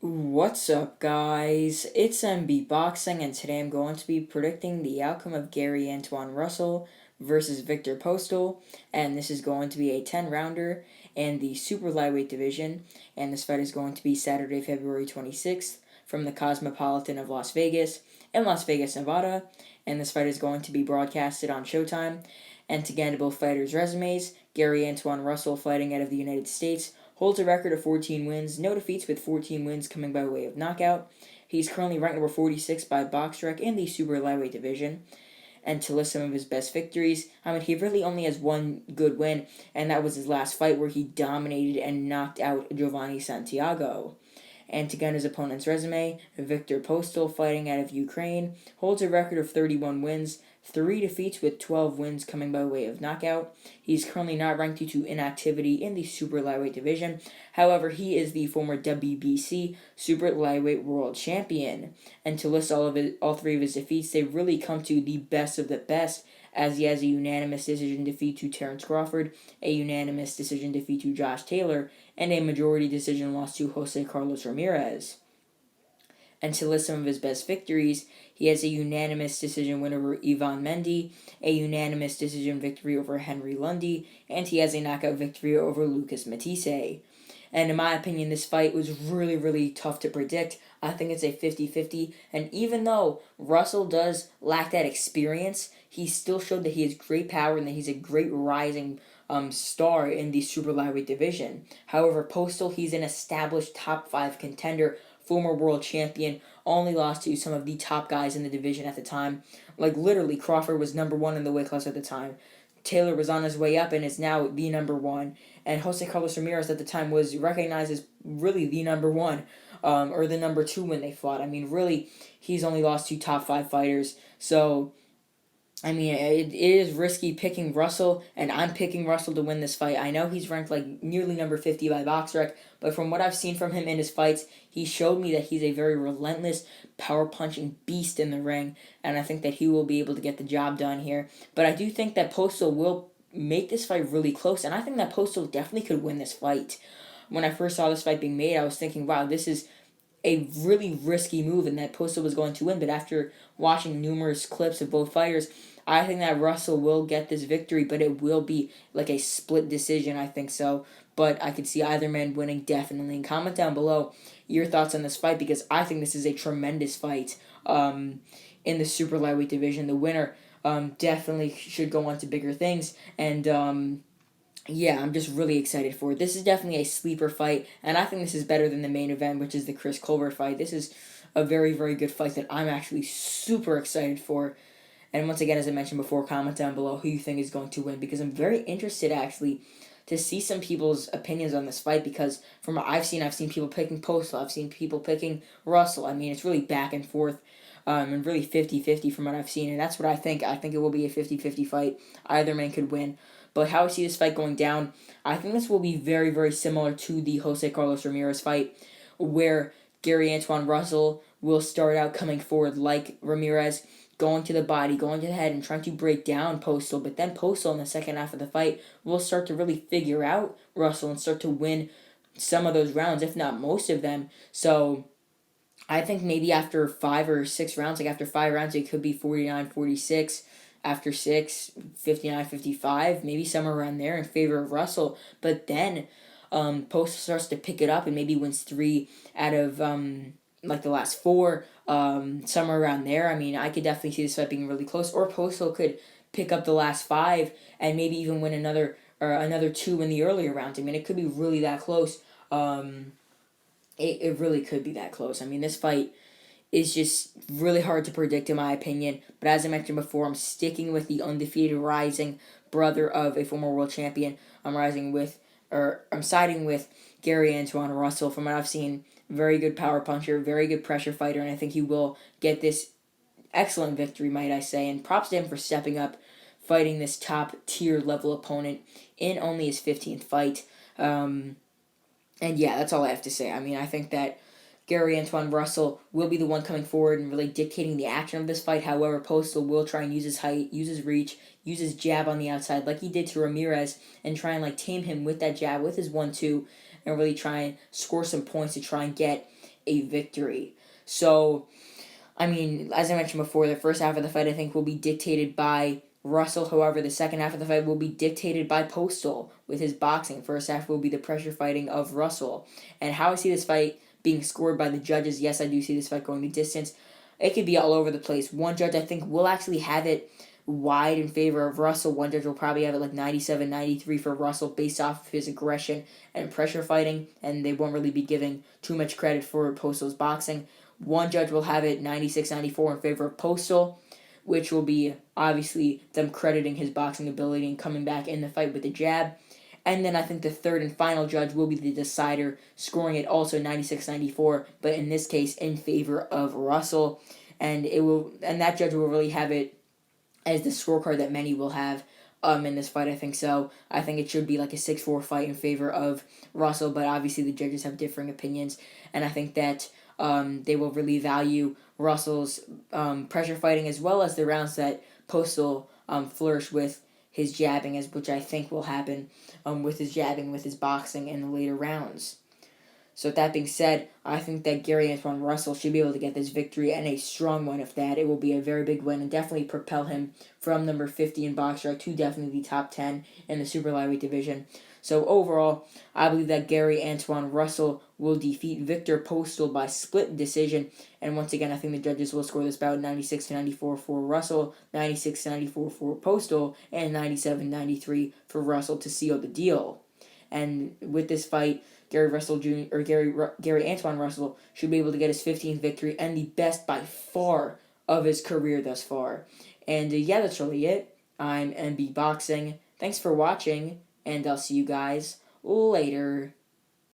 What's up, guys? It's MB Boxing, and today I'm going to be predicting the outcome of Gary Antuanne Russell versus Viktor Postol, and this is going to be a 10-rounder in the super lightweight division, and this fight is going to be Saturday, February 26th from the Cosmopolitan of Las Vegas in Las Vegas, Nevada, and this fight is going to be broadcasted on Showtime. And to get into both fighters' resumes, Gary Antuanne Russell, fighting out of the United States, holds a record of 14 wins, no defeats, with 14 wins coming by way of knockout. He's currently ranked number 46 by BoxRec in the super lightweight division. And to list some of his best victories, he really only has one good win, and that was his last fight where he dominated and knocked out Giovanni Santiago. And to get his opponent's resume, Viktor Postol, fighting out of Ukraine, holds a record of 31 wins, 3 defeats, with 12 wins coming by way of knockout. He's currently not ranked due to inactivity in the super lightweight division. However, he is the former WBC super lightweight world champion. And to list all three of his defeats, they really come to the best of the best, as he has a unanimous decision defeat to Terence Crawford, a unanimous decision defeat to Josh Taylor, and a majority decision loss to Jose Carlos Ramirez. And to list some of his best victories, he has a unanimous decision win over Ivan Mendy, a unanimous decision victory over Henry Lundy, and he has a knockout victory over Lucas Matisse. And in my opinion, this fight was really, really tough to predict. I think it's a 50-50. And even though Russell does lack that experience, he still showed that he has great power and that he's a great rising star in the super lightweight division. However, Postol, he's an established top 5 contender, former world champion, only lost to some of the top guys in the division at the time. Like, literally, Crawford was number 1 in the weight class at the time. Taylor was on his way up and is now the number 1. And Jose Carlos Ramirez at the time was recognized as really the number 1, or the number 2 when they fought. Really, he's only lost to top 5 fighters. So, it is risky picking Russell, and I'm picking Russell to win this fight. I know he's ranked like nearly number 50 by BoxRec, but from what I've seen from him in his fights, he showed me that he's a very relentless, power-punching beast in the ring, and I think that he will be able to get the job done here. But I do think that Postol will make this fight really close, and I think that Postol definitely could win this fight. When I first saw this fight being made, I was thinking, wow, this is a really risky move and that Postol was going to win, but after watching numerous clips of both fighters, I think that Russell will get this victory, but it will be like a split decision, I think so. But I could see either man winning definitely. And comment down below your thoughts on this fight, because I think this is a tremendous fight in the super lightweight division. The winner definitely should go on to bigger things, and yeah, I'm just really excited for it. This is definitely a sleeper fight, and I think this is better than the main event, which is the Chris Colbert fight. This is a very, very good fight that I'm actually super excited for. And once again, as I mentioned before, comment down below who you think is going to win, because I'm very interested actually to see some people's opinions on this fight, because from what I've seen people picking Postol, I've seen people picking Russell. It's really back and forth, and really 50-50 from what I've seen, and that's what I think. I think it will be a 50-50 fight. Either man could win. But how I see this fight going down, I think this will be very, very similar to the Jose Carlos Ramirez fight, where Gary Antuanne Russell will start out coming forward like Ramirez, going to the body, going to the head, and trying to break down Postol. But then Postol in the second half of the fight will start to really figure out Russell and start to win some of those rounds, if not most of them. So I think maybe after 5 or 6 rounds, like after 5 rounds, it could be 49-46. After 6, 59-55, maybe somewhere around there in favor of Russell. But then Postol starts to pick it up and maybe wins 3 out of like the last 4, somewhere around there. I could definitely see this fight being really close. Or Postol could pick up the last 5 and maybe even win another 2 in the earlier rounds. It could be really that close. It really could be that close. This fight is just really hard to predict in my opinion. But as I mentioned before, I'm sticking with the undefeated rising brother of a former world champion. I'm siding with Gary Antuanne Russell. From what I've seen, very good power puncher, very good pressure fighter, and I think he will get this excellent victory, might I say. And props to him for stepping up, fighting this top tier level opponent in only his 15th fight. And yeah, that's all I have to say. I think that Gary Antuanne Russell will be the one coming forward and really dictating the action of this fight. However, Postol will try and use his height, use his reach, use his jab on the outside like he did to Ramirez, and try and tame him with that jab, with his 1-2, and really try and score some points to try and get a victory. So, I mean, as I mentioned before, the first half of the fight I think will be dictated by Russell. However, the second half of the fight will be dictated by Postol with his boxing. First half will be the pressure fighting of Russell. And how I see this fight being scored by the judges, yes, I do see this fight going the distance. It could be all over the place. One judge I think will actually have it wide in favor of Russell. One judge will probably have it like 97-93 for Russell based off of his aggression and pressure fighting, and they won't really be giving too much credit for Postol's boxing. One judge will have it 96-94 in favor of Postol, which will be obviously them crediting his boxing ability and coming back in the fight with the jab. And then I think the third and final judge will be the decider, scoring it also 96-94, but in this case in favor of Russell. And that judge will really have it as the scorecard that many will have in this fight, I think so. I think it should be like a 6-4 fight in favor of Russell, but obviously the judges have differing opinions, and I think that they will really value Russell's pressure fighting as well as the rounds that Postol flourished with his jabbing, which I think will happen with his jabbing, with his boxing in the later rounds. So with that being said, I think that Gary Antuanne Russell should be able to get this victory, and a strong one if that. It will be a very big win and definitely propel him from number 50 in BoxRec to definitely the top 10 in the super lightweight division. So overall, I believe that Gary Antuanne Russell will defeat Viktor Postol by split decision. And once again, I think the judges will score this bout 96-94 for Russell, 96-94 for Postol, and 97-93 for Russell to seal the deal. And with this fight, Gary Antuanne Russell should be able to get his 15th victory and the best by far of his career thus far. And yeah, that's really it. I'm MB Boxing. Thanks for watching, and I'll see you guys later.